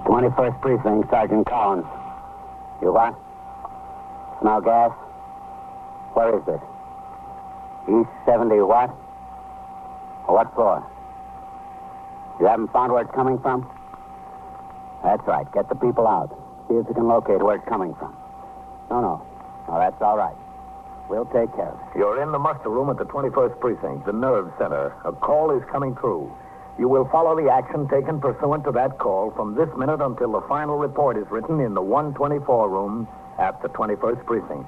"21st Precinct, Sergeant Collins. You what? Smell gas? Where is it? East 70 what? What for? You haven't found where it's coming from? That's right. Get the people out. See if you can locate where it's coming from. No, that's all right. We'll take care of it." You're in the muster room at the 21st Precinct, the nerve center. A call is coming through. You will follow the action taken pursuant to that call from this minute until the final report is written in the 124 room at the 21st Precinct.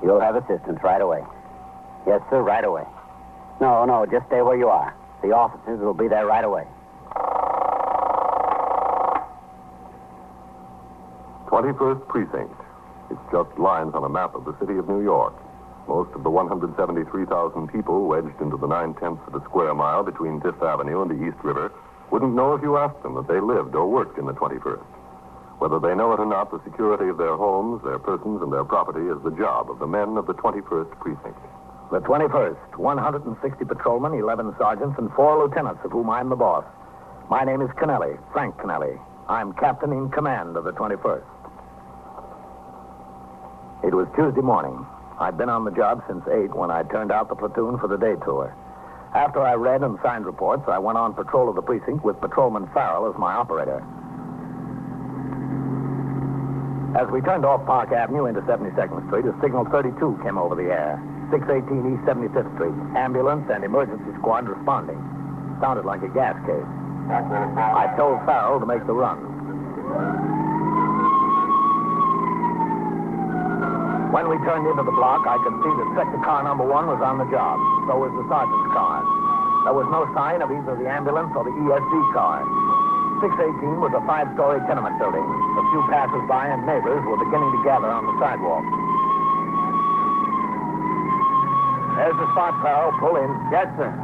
You'll have assistance right away. Yes, sir, right away. No, just stay where you are. The officers will be there right away. 21st Precinct. It's just lines on a map of the city of New York. Most of the 173,000 people wedged into the 9/10 of a square mile between Fifth Avenue and the East River wouldn't know if you asked them that they lived or worked in the 21st. Whether they know it or not, the security of their homes, their persons, and their property is the job of the men of the 21st Precinct. The 21st, 160 patrolmen, 11 sergeants, and 4 lieutenants, of whom I'm the boss. My name is Kennelly, Frank Kennelly. I'm captain in command of the 21st. It was Tuesday morning. I'd been on the job since 8 when I turned out the platoon for the day tour. After I read and signed reports, I went on patrol of the precinct with Patrolman Farrell as my operator. As we turned off Park Avenue into 72nd Street, a signal 32 came over the air. 618 East 75th Street. Ambulance and emergency squad responding. Sounded like a gas case. I told Farrell to make the run. When we turned into the block, I could see that sector car number 1 was on the job. So was the sergeant's car. There was no sign of either the ambulance or the ESD car. 618 was a 5-story tenement building. A few passers-by and neighbors were beginning to gather on the sidewalk. There's the spot, Farrell. Pull in. Yes, sir.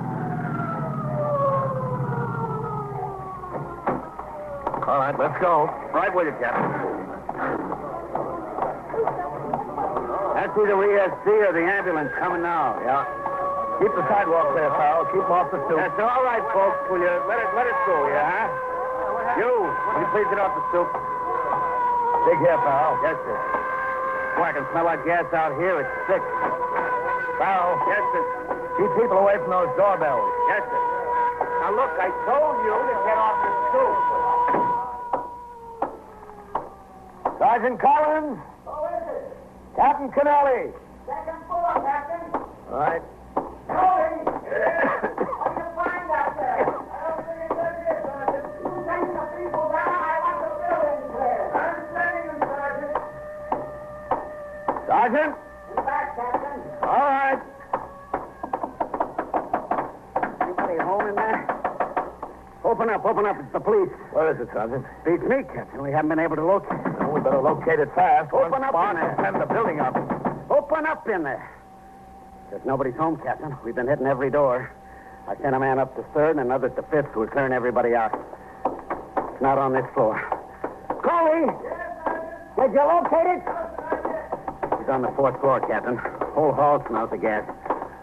All right, let's go. Right with you, Captain. That's either ESC or the ambulance coming now. Yeah. Keep the sidewalk there, Farrell. Keep off the stoop. That's all right, folks. Will you let it go, yeah, huh? Will you please get off the stoop? Dig here, Farrell. Yes, sir. Oh, I can smell like gas out here. It's sick. Farrell. Yes, sir. Keep people away from those doorbells. Yes, sir. Now, look, I told you to get off the stoop. Sergeant Collins. Who is it? Captain Kennelly. Second floor, Captain. All right. Cody! What do you find out there? I don't think it's good here, Sergeant. Take the people down. I want the building cleared. I'm sending them, Sergeant. Sergeant. In back, Captain. All right. Anybody home in there? Open up. It's the police. Where is it, Sergeant? Beats me, Captain. We haven't been able to locate. Well, we better locate it fast. Open up in there. And the building up. Open up in there. There's nobody's home, Captain. We've been hitting every door. I sent a man up to 3rd and another to 5th who are clearing everybody out. It's not on this floor. Coley! Did you locate it? He's on the 4th floor, Captain. Whole hall smells of gas.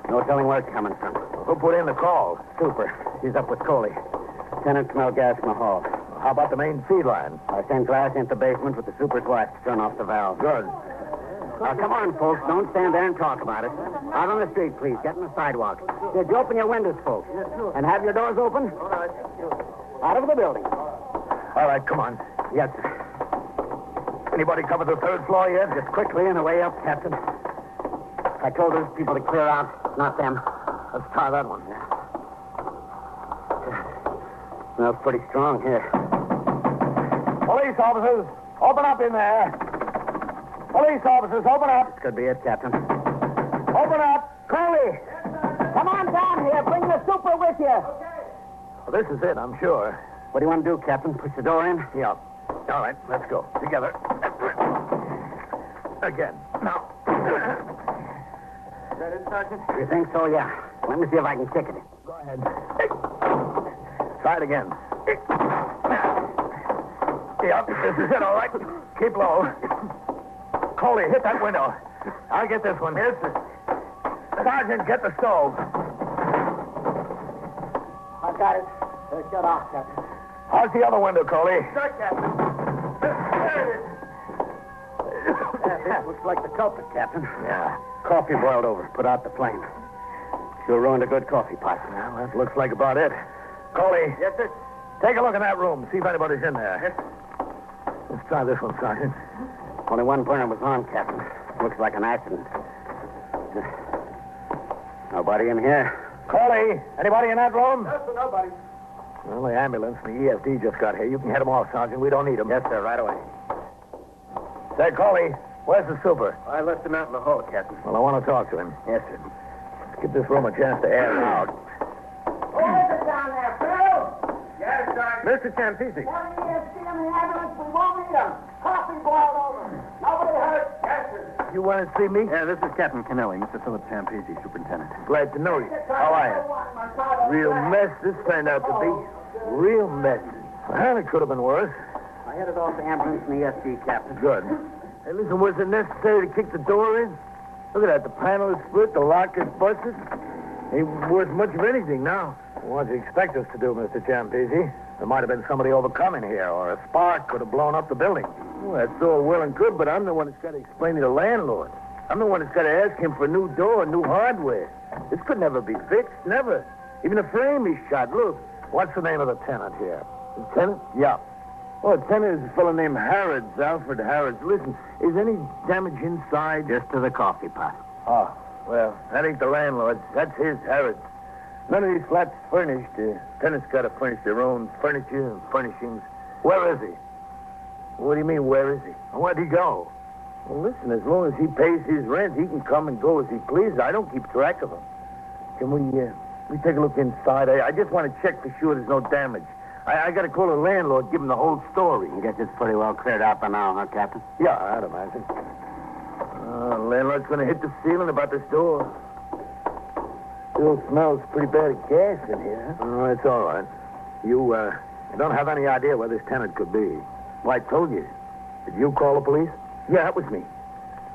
No telling where it's coming from. Who put in the call? Super. He's up with Coley. Tenant smelled gas in the hall. How about the main feed line? I sent glass into the basement with the super's wife to turn off the valve. Good. Now, come on, folks. Don't stand there and talk about it. Out on the street, please. Get on the sidewalk. Did you open your windows, folks? And have your doors open? Out of the building. All right, come on. Yes, sir. Anybody cover the 3rd floor yet? Just quickly and away up, Captain. I told those people to clear out, not them. Let's try that one. Smells pretty strong here. Police officers, open up in there. Police officers, open up. This could be it, Captain. Open up. Coley! Come on down here. Bring the super with you. Well, this is it, I'm sure. What do you want to do, Captain? Push the door in? Yeah. All right, let's go. Together. Again. Now. Is that it, Sergeant? You think so, yeah. Let me see if I can kick it. Go ahead. Try it again. Yep, this is it, all right. Keep low. Coley, hit that window. I'll get this one. Yes, sir. Sergeant, get the stove. got it. Shut off, Captain. How's the other window, Coley? Sure, Captain. This looks like the culprit, Captain. Yeah. Coffee boiled over. Put out the flame. Sure ruined a good coffee pot. Well, that looks like about it. Coley, Yes, sir. take a look in that room. See if anybody's in there. Yes, Let's try this one, Sergeant. Only one burner was on, Captain. Looks like an accident. Nobody in here. Coley, anybody in that room? No, sir, nobody. Well, the ambulance and the ESD just got here. You can head them off, Sergeant. We don't need them. Yes, sir, right away. Say, Coley, where's the super? I left him out in the hall, Captain. Well, I want to talk to him. Yes, sir. Let's give this room a chance to air out. Who is it down there, Phil? Yes, Sergeant. Mr. Champisi. One ESC in the ambulance. We won't need him. Coffee boiled over. Nobody hurt. Yes, sir. You want to see me? Yeah, this is Captain Kennelly, Mr. Philip Champisi, Superintendent. Glad to know you. How are you? Real mess this turned out to be. Real mess. Well, it could have been worse. I headed off the ambulance and the ESD, Captain. Good. Hey, listen, was it necessary to kick the door in? Look at that. The panel is split. The lock is busted. Ain't worth much of anything now. What do you expect us to do, Mr. Champisi? There might have been somebody overcoming here, or a spark could have blown up the building. Well, that's all well and good, but I'm the one that's got to explain to the landlord. I'm the one that's got to ask him for a new door, new hardware. This could never be fixed, never. Even the frame is shot. Look, what's the name of the tenant here? The tenant? Yeah. Oh, the tenant is a fellow named Harrods, Alfred Harrods. Listen, is any damage inside? Just to the coffee pot. Oh, well, that ain't the landlord's. That's his, Harrods. None of these flats furnished. Tenants got to furnish their own furniture and furnishings. Where is he? What do you mean, where is he? Where'd he go? Well, listen, as long as he pays his rent, he can come and go as he pleases. I don't keep track of him. Can we take a look inside? I just want to check for sure there's no damage. I got to call the landlord, give him the whole story. I guess it's pretty well cleared out by now, huh, Captain? Yeah, I'd imagine. Landlord's going to hit the ceiling about this door. Still smells pretty bad of gas in here. Oh, it's all right. You don't have any idea where this tenant could be. Well, I told you. Did you call the police? Yeah, that was me.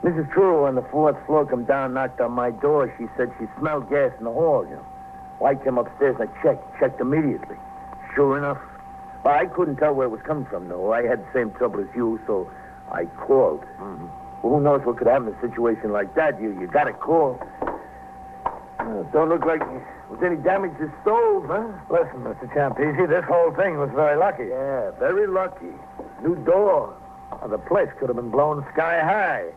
Mrs. Truro on the fourth floor come down, knocked on my door. She said she smelled gas in the hall, you know. Well, I came upstairs and I checked immediately. Sure enough. Well, I couldn't tell where it was coming from, though. I had the same trouble as you, so I called. Mm-hmm. Well, who knows what could happen in a situation like that? You got to call. Don't look like there was any damage to the stove, huh? Listen, Mr. Champisi, this whole thing was very lucky. Yeah, very lucky. New door. Well, the place could have been blown sky high.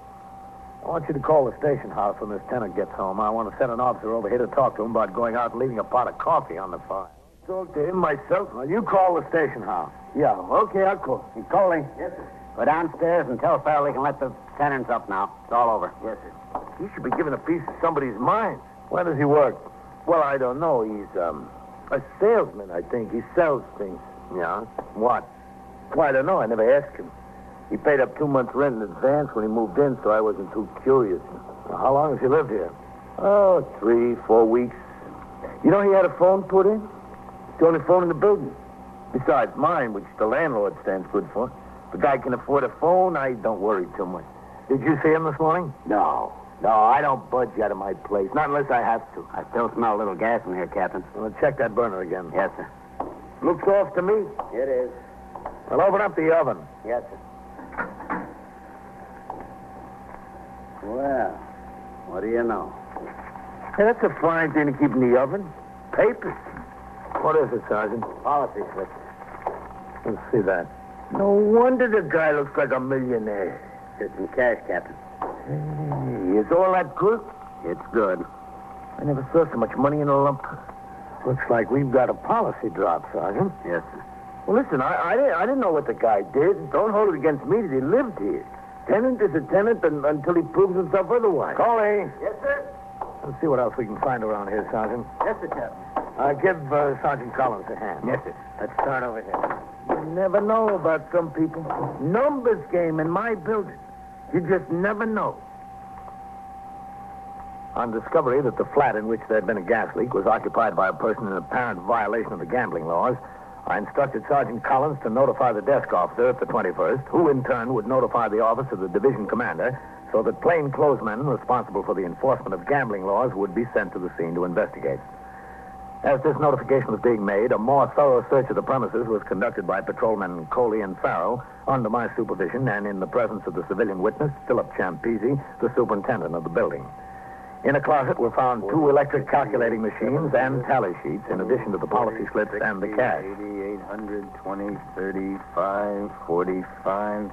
I want you to call the station house when this tenant gets home. I want to send an officer over here to talk to him about going out and leaving a pot of coffee on the fire. Talk to him myself? Well, you call the station house. Yeah, okay, I'll call. Hey, Coley. Yes, sir. Go downstairs and tell Farrell he can let the tenants up now. It's all over. Yes, sir. He should be given a piece of somebody's mind. Where does he work? Well, I don't know. He's a salesman, I think. He sells things. Yeah? What? Well, I don't know. I never asked him. He paid up 2 months' rent in advance when he moved in, so I wasn't too curious. Well, how long has he lived here? Oh, 3, 4 weeks. You know he had a phone put in? It's the only phone in the building. Besides mine, which the landlord stands good for. If the guy can afford a phone, I don't worry too much. Did you see him this morning? No, I don't budge out of my place. Not unless I have to. I still smell a little gas in here, Captain. Well, check that burner again. Yes, sir. Looks off to me. It is. Well, open up the oven. Yes, sir. Well, what do you know? Hey, that's a fine thing to keep in the oven. Papers. What is it, Sergeant? Policy slip. Let's see that. No wonder the guy looks like a millionaire. Just in cash, Captain. Hey, is all that good? It's good. I never saw so much money in a lump. Looks like we've got a policy drop, Sergeant. Yes, sir. Well, listen, I didn't know what the guy did. Don't hold it against me that he lived here. Tenant is a tenant until he proves himself otherwise. Coley. Yes, sir. Let's see what else we can find around here, Sergeant. Yes, sir, Captain. Give Sergeant Collins a hand. Yes, sir. Let's start over here. You never know about some people. Numbers game in my building. You just never know. On discovery that the flat in which there had been a gas leak was occupied by a person in apparent violation of the gambling laws, I instructed Sergeant Collins to notify the desk officer at the 21st, who in turn would notify the office of the division commander, so that plainclothesmen responsible for the enforcement of gambling laws would be sent to the scene to investigate. As this notification was being made, a more thorough search of the premises was conducted by Patrolmen Coley and Farrell under my supervision and in the presence of the civilian witness, Philip Champisi, the superintendent of the building. In a closet were found 2 electric calculating machines and tally sheets, in addition to the policy slips and the cash. 80, 800, 20, 35, 45,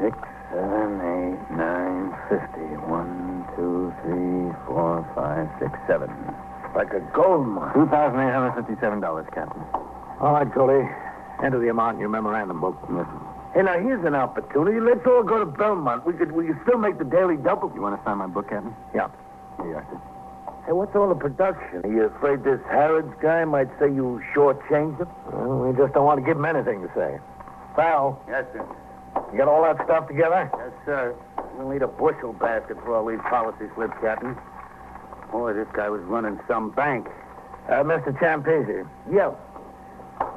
6, 7, 8, 9, 50. 1, 2, 3, 4, 5, 6, 7. Like a gold mine. $2,857, Captain. All right, Coley. Enter the amount in your memorandum book. Yes. Hey, now, here's an opportunity. Let's all go to Belmont. We could still make the daily double. You want to sign my book, Captain? Yeah. Here you are, sir. Hey, what's all the production? Are you afraid this Harrods guy might say you shortchanged him? Well, we just don't want to give him anything to say. Farrell, Yes, sir. you got all that stuff together? Yes, sir. We'll need a bushel basket for all these policy slips, Captain. Boy, this guy was running some bank. Mr. Champisi. Yeah.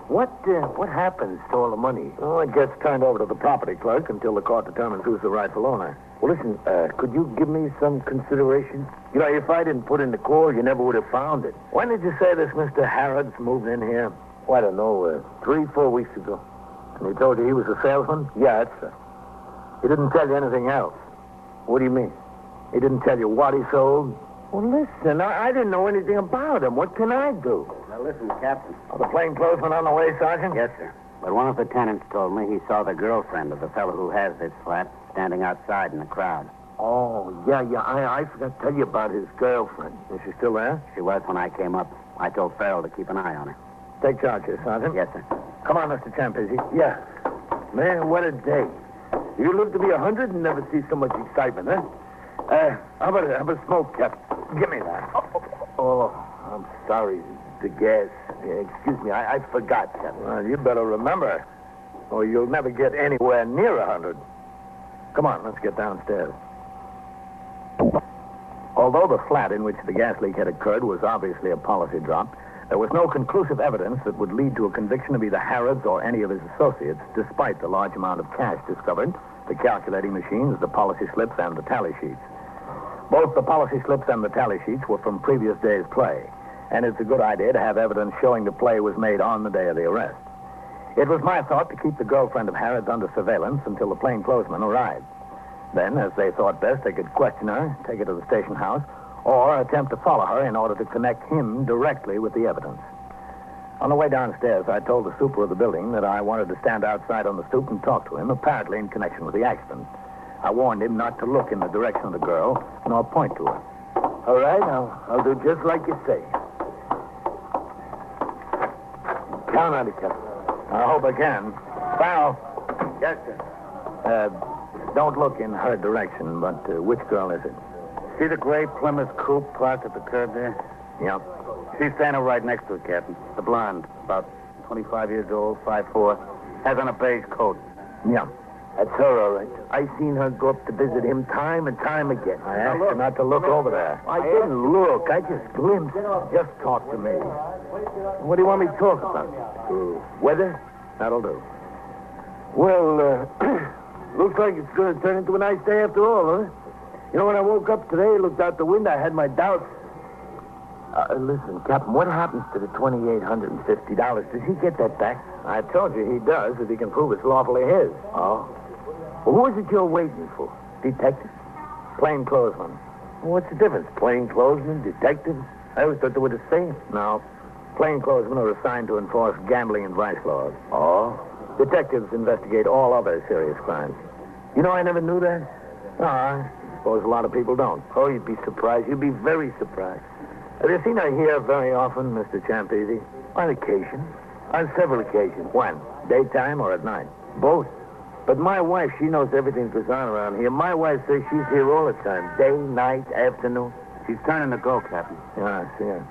What happens to all the money? Oh, it gets turned over to the property clerk until the court determines who's the rightful owner. Well, listen, could you give me some consideration? You know, if I didn't put in the call, you never would have found it. When did you say this Mr. Harrods moved in here? Oh, I don't know, 3-4 weeks ago. And he told you he was a salesman? Yeah, that's right. He didn't tell you anything else? What do you mean? He didn't tell you what he sold? Well, listen, I didn't know anything about him. What can I do? Now, listen, Captain. Are the plainclothesmen on the way, Sergeant? Yes, sir. But one of the tenants told me he saw the girlfriend of the fellow who has this flat standing outside in the crowd. Oh, yeah, I forgot to tell you about his girlfriend. Is she still there? She was when I came up. I told Farrell to keep an eye on her. Take charge here, Sergeant. Yes, sir. Come on, Mr. Champisi. Yeah. Man, what a day. You live to be 100 and never see so much excitement, huh? How about a smoke, Captain? Give me that. Oh, I'm sorry. The gas. Yeah, excuse me, I forgot, Captain. Well, you better remember, or you'll never get anywhere near 100. Come on, let's get downstairs. Although the flat in which the gas leak had occurred was obviously a policy drop, there was no conclusive evidence that would lead to a conviction of either Harrods or any of his associates, despite the large amount of cash discovered, the calculating machines, the policy slips, and the tally sheets. Both the policy slips and the tally sheets were from previous days' play, and it's a good idea to have evidence showing the play was made on the day of the arrest. It was my thought to keep the girlfriend of Harrods under surveillance until the plainclothesmen arrived. Then, as they thought best, they could question her, take her to the station house, or attempt to follow her in order to connect him directly with the evidence. On the way downstairs, I told the super of the building that I wanted to stand outside on the stoop and talk to him, apparently in connection with the accident. I warned him not to look in the direction of the girl, nor point to her. All right, I'll do just like you say. Count on it, Captain. I hope I can. Farrell. Yes, sir. Don't look in her direction, but which girl is it? See the gray Plymouth coupe parked at the curb there? Yep. She's standing right next to it, Captain. The blonde, about 25 years old, 5'4", has on a beige coat. Yeah. That's her, all right. I seen her go up to visit him time and time again. I asked her not to look over there. I didn't look. I just glimpsed. Just talk to me. What do you want me to talk about? Weather? That'll do. Well, looks like it's going to turn into a nice day after all, huh? You know, when I woke up today, looked out the window, I had my doubts. Listen, Captain, what happens to the $2,850? Does he get that back? I told you he does if he can prove it's lawfully his. Oh. Well, who is it you're waiting for? Detectives? Plainclothesmen. Well, what's the difference? Plainclothesmen, detectives? I always thought they were the same. No. Plainclothesmen are assigned to enforce gambling and vice laws. Oh? Detectives investigate all other serious crimes. You know, I never knew that. No, I suppose a lot of people don't. Oh, you'd be surprised. You'd be very surprised. Have you seen her here very often, Mr. Champisi? On occasion. On several occasions. When? Daytime or at night? Both. But my wife, she knows everything goes on around here. My wife says she's here all the time. Day, night, afternoon. She's turning to go, Captain. Yeah, I see her.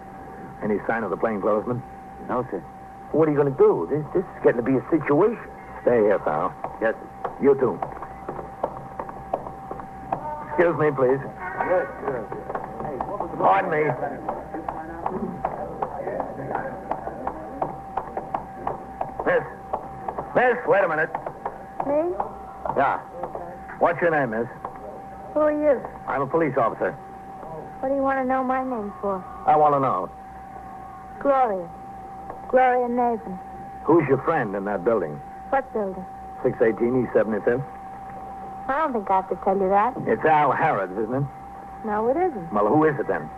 Any sign of the plainclothesman? No, sir. What are you going to do? This is getting to be a situation. Stay here, Farrell. Yes, sir. You too. Excuse me, please. Yes, sir. Pardon me. Miss, wait a minute. Me? Yeah. What's your name, miss? Who are you? I'm a police officer. What do you want to know my name for? I want to know. Gloria. Gloria Nathan. Who's your friend in that building? What building? 618 East 75th? I don't think I have to tell you that. It's Al Harrods, isn't it? No, it isn't. Well, who is it then?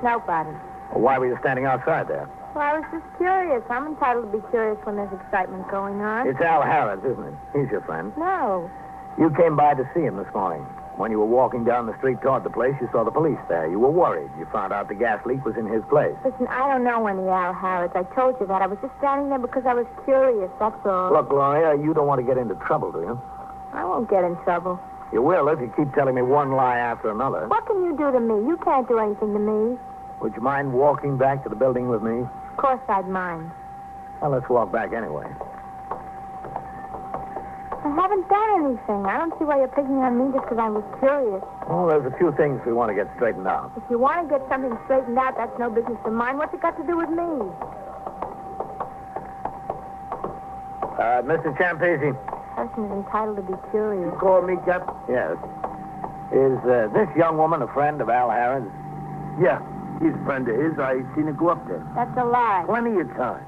Nobody. Well, why were you standing outside there? Well, I was just curious. I'm entitled to be curious when there's excitement going on. It's Al Harrods, isn't it? He's your friend. No. You came by to see him this morning. When you were walking down the street toward the place, you saw the police there. You were worried. You found out the gas leak was in his place. Listen, I don't know any Al Harrods. I told you that. I was just standing there because I was curious, that's all. Look, Gloria, you don't want to get into trouble, do you? I won't get in trouble. You will if you keep telling me one lie after another. What can you do to me? You can't do anything to me. Would you mind walking back to the building with me? Of course I'd mind. Well, let's walk back anyway. I haven't done anything. I don't see why you're picking on me just because I was curious. Well, there's a few things we want to get straightened out. If you want to get something straightened out, that's no business of mine. What's it got to do with me? Mr. Champese. Person is entitled to be curious. Call me, Cap? Yes. Is this young woman a friend of Al Harrods? Yeah, he's a friend of his. I seen her go up there. That's a lie. Plenty of times.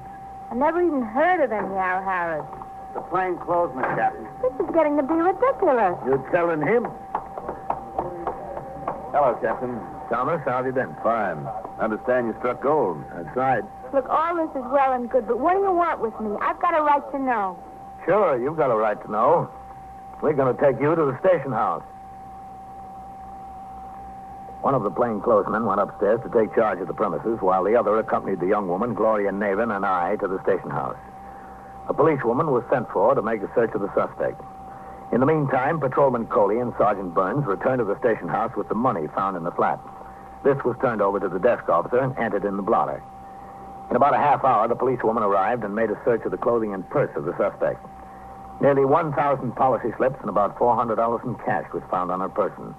I never even heard of any Al Harrods. The plainclothesman, Captain. This is getting to be ridiculous. You're telling him? Hello, Captain. Thomas, how have you been? Fine. Understand you struck gold. That's right. Look, all this is well and good, but what do you want with me? I've got a right to know. Sure, you've got a right to know. We're going to take you to the station house. One of the plainclothesmen went upstairs to take charge of the premises, while the other accompanied the young woman, Gloria Nathan, and I to the station house. A policewoman was sent for to make a search of the suspect. In the meantime, Patrolman Coley and Sergeant Burns returned to the station house with the money found in the flat. This was turned over to the desk officer and entered in the blotter. In about a half hour, the policewoman arrived and made a search of the clothing and purse of the suspect. Nearly 1,000 policy slips and about $400 in cash was found on her person.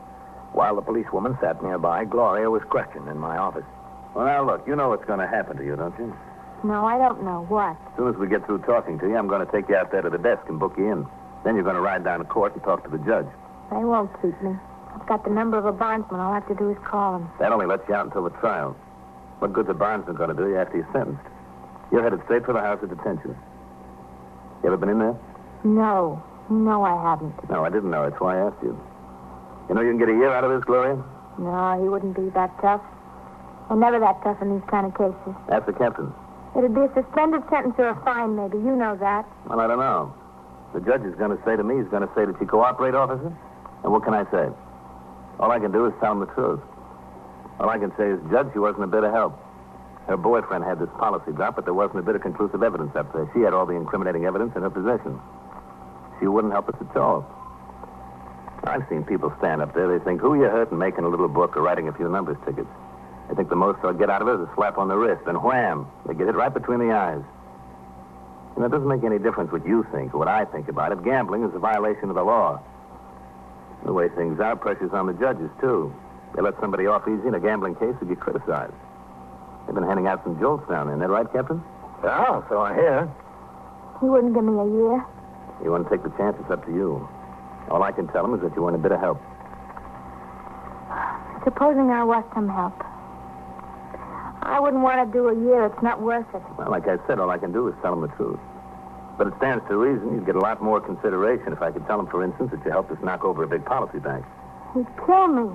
While the policewoman sat nearby, Gloria was questioned in my office. Well, now, look, you know what's going to happen to you, don't you? No, I don't know. What? As soon as we get through talking to you, I'm going to take you out there to the desk and book you in. Then you're going to ride down to court and talk to the judge. They won't keep me. I've got the number of a bondsman. All I have to do is call him. That only lets you out until the trial. What good's a bondsman going to do you after you're sentenced? You're headed straight for the house of detention. You ever been in there? No. No, I haven't. No, I didn't know. That's why I asked you. You know you can get a year out of this, Gloria? No, he wouldn't be that tough. They're never that tough in these kind of cases. That's the captain. It'd be a suspended sentence or a fine, maybe. You know that. Well, I don't know. The judge is going to say to me, he's going to say, did you cooperate, officer? And what can I say? All I can do is tell him the truth. All I can say is, Judge, she wasn't a bit of help. Her boyfriend had this policy drop, but there wasn't a bit of conclusive evidence up there. She had all the incriminating evidence in her possession. She wouldn't help us at all. I've seen people stand up there. They think, who you hurting making a little book or writing a few numbers tickets? They think the most they'll get out of it is a slap on the wrist, and wham, they get hit right between the eyes. And it doesn't make any difference what you think or what I think about it. Gambling is a violation of the law. The way things are, pressure's on the judges, too. They let somebody off easy in a gambling case who get criticized. They've been handing out some jolts down there. Isn't that right, Captain? Yeah, so I hear. He wouldn't give me a year. You want to take the chance, it's up to you. All I can tell him is that you want a bit of help. Supposing I want some help. I wouldn't want to do a year. It's not worth it. Well, like I said, all I can do is tell him the truth. But it stands to reason you'd get a lot more consideration if I could tell him, for instance, that you helped us knock over a big policy bank. He'd kill me.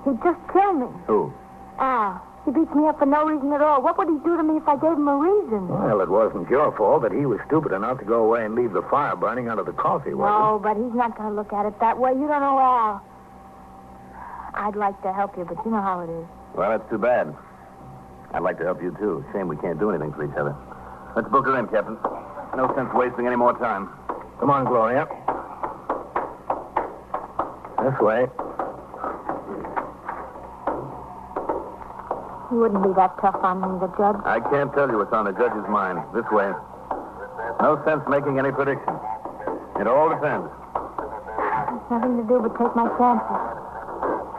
He'd just kill me. Who? Al. He beats me up for no reason at all. What would he do to me if I gave him a reason? Well, it wasn't your fault that he was stupid enough to go away and leave the fire burning under the coffee, was No, but he's not going to look at it that way. You don't know Al. I'd like to help you, but you know how it is. Well, that's too bad. I'd like to help you, too. Shame we can't do anything for each other. Let's book her in, Captain. No sense wasting any more time. Come on, Gloria. This way. He wouldn't be that tough on me, the judge. I can't tell you what's on the judge's mind. This way. No sense making any predictions. It all depends. There's nothing to do but take my chances.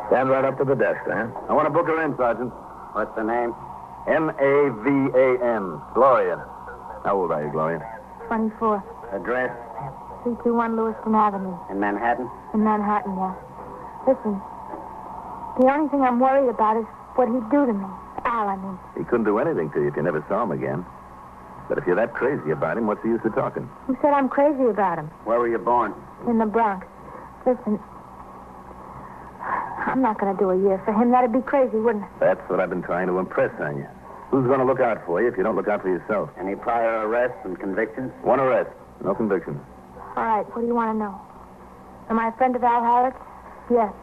Stand right up to the desk, then. I want to book her in, Sergeant. What's the name? Navan. Gloria. How old are you, Gloria? 24. Address? 321 Lewiston Avenue. In Manhattan? In Manhattan, yeah. Listen, the only thing I'm worried about is what he'd do to me. Al, I mean. He couldn't do anything to you if you never saw him again. But if you're that crazy about him, what's the use of talking? Who said I'm crazy about him? Where were you born? In the Bronx. Listen, I'm not going to do a year for him. That'd be crazy, wouldn't it? That's what I've been trying to impress on you. Who's going to look out for you if you don't look out for yourself? Any prior arrests and convictions? One arrest, no conviction. All right, what do you want to know? Am I a friend of Al Harrod's? Yes.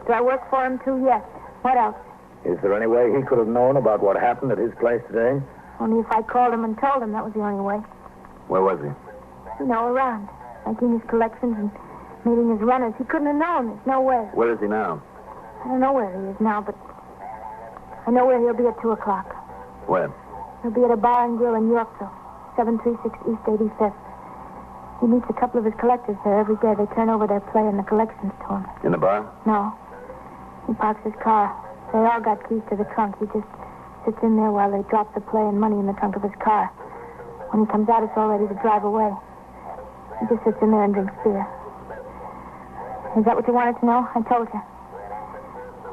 Do I work for him, too? Yes. What else? Is there any way he could have known about what happened at his place today? Only if I called him and told him. That was the only way. Where was he? You know, around. Making his collections and meeting his runners. He couldn't have known. There's no way. Where is he now? I don't know where he is now, but I know where he'll be at 2 o'clock. Where? He'll be at a bar and grill in Yorkville, 736 East 85th. He meets a couple of his collectors there every day. They turn over their play and the collections to him. In the bar? No. He parks his car. They all got keys to the trunk. He just sits in there while they drop the play and money in the trunk of his car. When he comes out, it's all ready to drive away. He just sits in there and drinks beer. Is that what you wanted to know? I told you.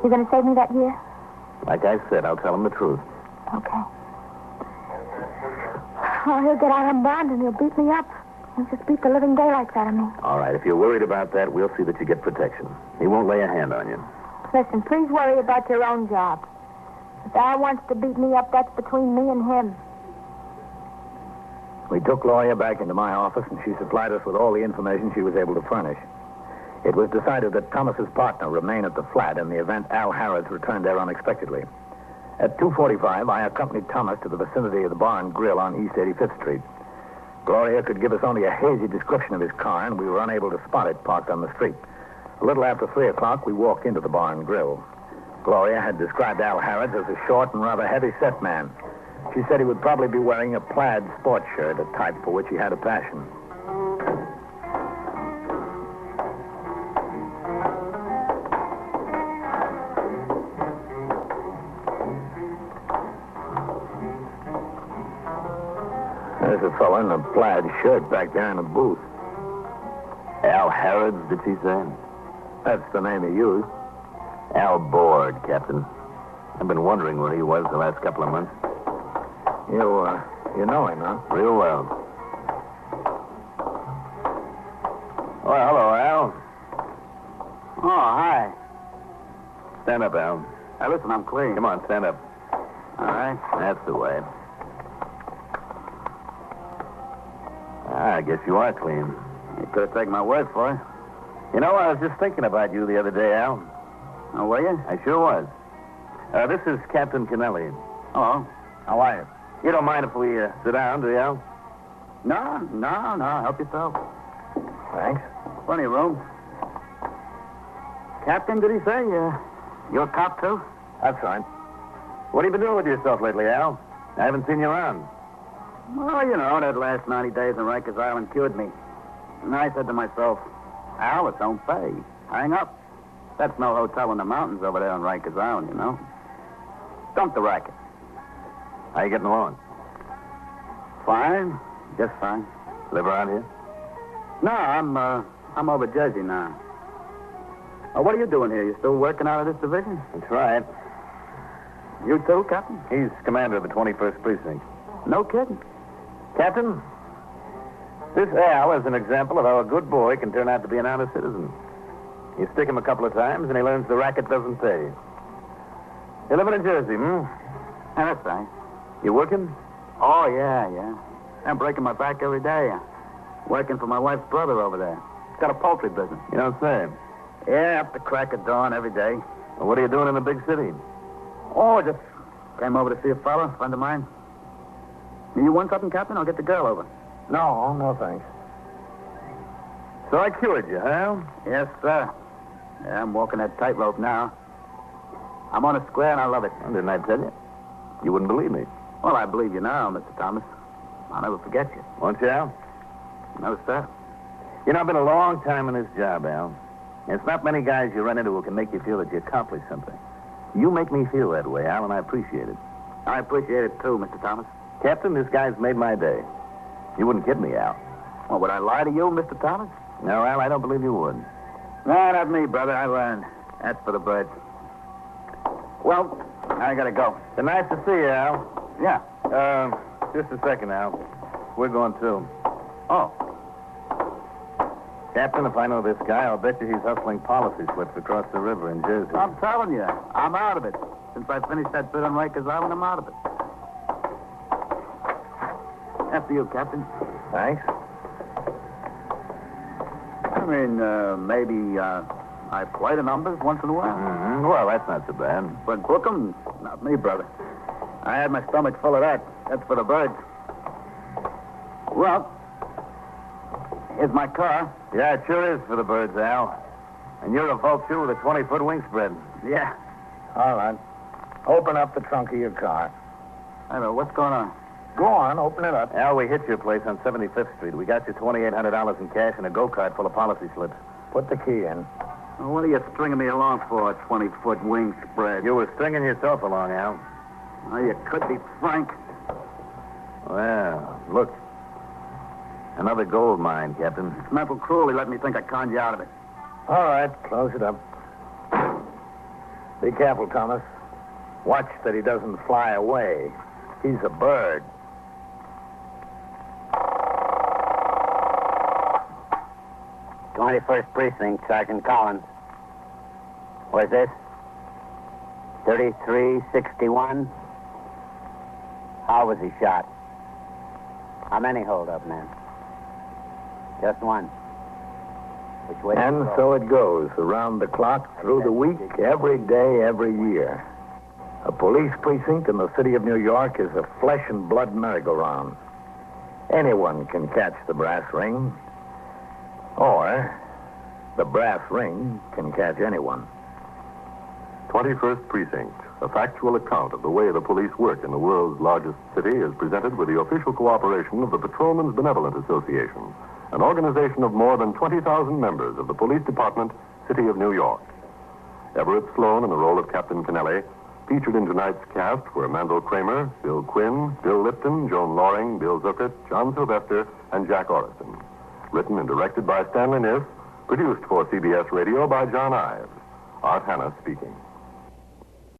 You going to save me that year? Like I said, I'll tell him the truth. Okay. Oh, he'll get out on bond and he'll beat me up. He'll just beat the living daylights out of me. All right, if you're worried about that, we'll see that you get protection. He won't lay a hand on you. Listen, please worry about your own job. If Al wants to beat me up, that's between me and him. We took Gloria back into my office, and she supplied us with all the information she was able to furnish. It was decided that Thomas's partner remain at the flat in the event Al Harrods returned there unexpectedly. At 2:45, I accompanied Thomas to the vicinity of the bar and grill on East 85th Street. Gloria could give us only a hazy description of his car, and we were unable to spot it parked on the street. A little after 3 o'clock, we walked into the bar and grill. Gloria had described Al Harrods as a short and rather heavy-set man. She said he would probably be wearing a plaid sports shirt, a type for which he had a passion. There's a fellow in a plaid shirt back there in the booth. Al Harrods, did she say? That's the name he used. Al Board, Captain. I've been wondering where he was the last couple of months. You know him, huh? Real well. Oh, hello, Al. Oh, hi. Stand up, Al. Hey, listen, I'm clean. Come on, stand up. All right. That's the way. I guess you are clean. You could have taken my word for it. You know, I was just thinking about you the other day, Al. Oh, were you? I sure was. This is Captain Kennelly. Hello. How are you? You don't mind if we sit down, do you, Al? No. Help yourself. Thanks. Plenty of room. Captain, did he say? You're a cop, too? That's right. What have you been doing with yourself lately, Al? I haven't seen you around. Well, you know, that last 90 days in Rikers Island cured me. And I said to myself, Al, it's on pay. Hang up. That's no hotel in the mountains over there on Rikers Island, you know. Dump the racket. How you getting along? Fine. Just fine. Live around here? No, I'm over Jersey now. Oh, what are you doing here? You still working out of this division? That's right. You too, Captain? He's commander of the 21st Precinct. No kidding. Captain, this Al is an example of how a good boy can turn out to be an honest citizen. You stick him a couple of times, and he learns the racket doesn't pay. You're living in Jersey, Yeah, that's right. You working? Oh, yeah. I'm breaking my back every day. Working for my wife's brother over there. He's got a poultry business. You don't say. Yeah, up the crack of dawn every day. Well, what are you doing in the big city? Oh, just came over to see a fella, friend of mine. You want something, Captain? I'll get the girl over. No, thanks. So I cured you, huh? Yes, sir. Yeah, I'm walking that tightrope now. I'm on a square, and I love it. Well, didn't I tell you? You wouldn't believe me. Well, I believe you now, Mr. Thomas. I'll never forget you. Won't you, Al? No, sir. You know, I've been a long time in this job, Al. It's not many guys you run into who can make you feel that you accomplished something. You make me feel that way, Al, and I appreciate it. I appreciate it, too, Mr. Thomas. Captain, this guy's made my day. You wouldn't kid me, Al. Well, would I lie to you, Mr. Thomas? No, Al, I don't believe you would. No, not me, brother. I learned. That's for the birds. Well, I gotta go. It's nice to see you, Al. Yeah. Just a second, Al. We're going too. Oh. Captain, if I know this guy, I'll bet you he's hustling policy slips across the river in Jersey. I'm telling you, I'm out of it. Since I finished that bit on Rikers Island, I'm out of it. After you, Captain. Thanks. I mean, maybe I play the numbers once in a while. Mm-hmm. Well, that's not so bad. But book 'em? Not me, brother. I had my stomach full of that. That's for the birds. Well, here's my car. Yeah, it sure is for the birds, Al. And you're a vulture with a 20-foot wingspread. Yeah. All right. Open up the trunk of your car. I don't know. What's going on? Go on, open it up. Al, we hit your place on 75th Street. We got you $2,800 in cash and a go-kart full of policy slips. Put the key in. Well, what are you stringing me along for, a 20-foot wing spread? You were stringing yourself along, Al. Well, you could be frank. Well, look. Another gold mine, Captain. It's mental cruelty let me think I conned you out of it. All right, close it up. Be careful, Thomas. Watch that he doesn't fly away. He's a bird. 21st Precinct, Sergeant Collins. Where's this? 3361. How was he shot? How many hold-up men? Just one. Which way? And so it goes, around the clock, through the week, every day, every year. A police precinct in the city of New York is a flesh and blood merry-go-round. Anyone can catch the brass ring, or the brass ring can catch anyone. 21st Precinct, a factual account of the way the police work in the world's largest city, is presented with the official cooperation of the Patrolmen's Benevolent Association, an organization of more than 20,000 members of the Police Department, City of New York. Everett Sloan in the role of Captain Kennelly. Featured in tonight's cast were Mandel Kramer, Bill Quinn, Bill Lipton, Joan Loring, Bill Zuckert, John Sylvester, and Jack Orriston. Written and directed by Stanley Niss. Produced for CBS Radio by John Ives. Art Hanna speaking.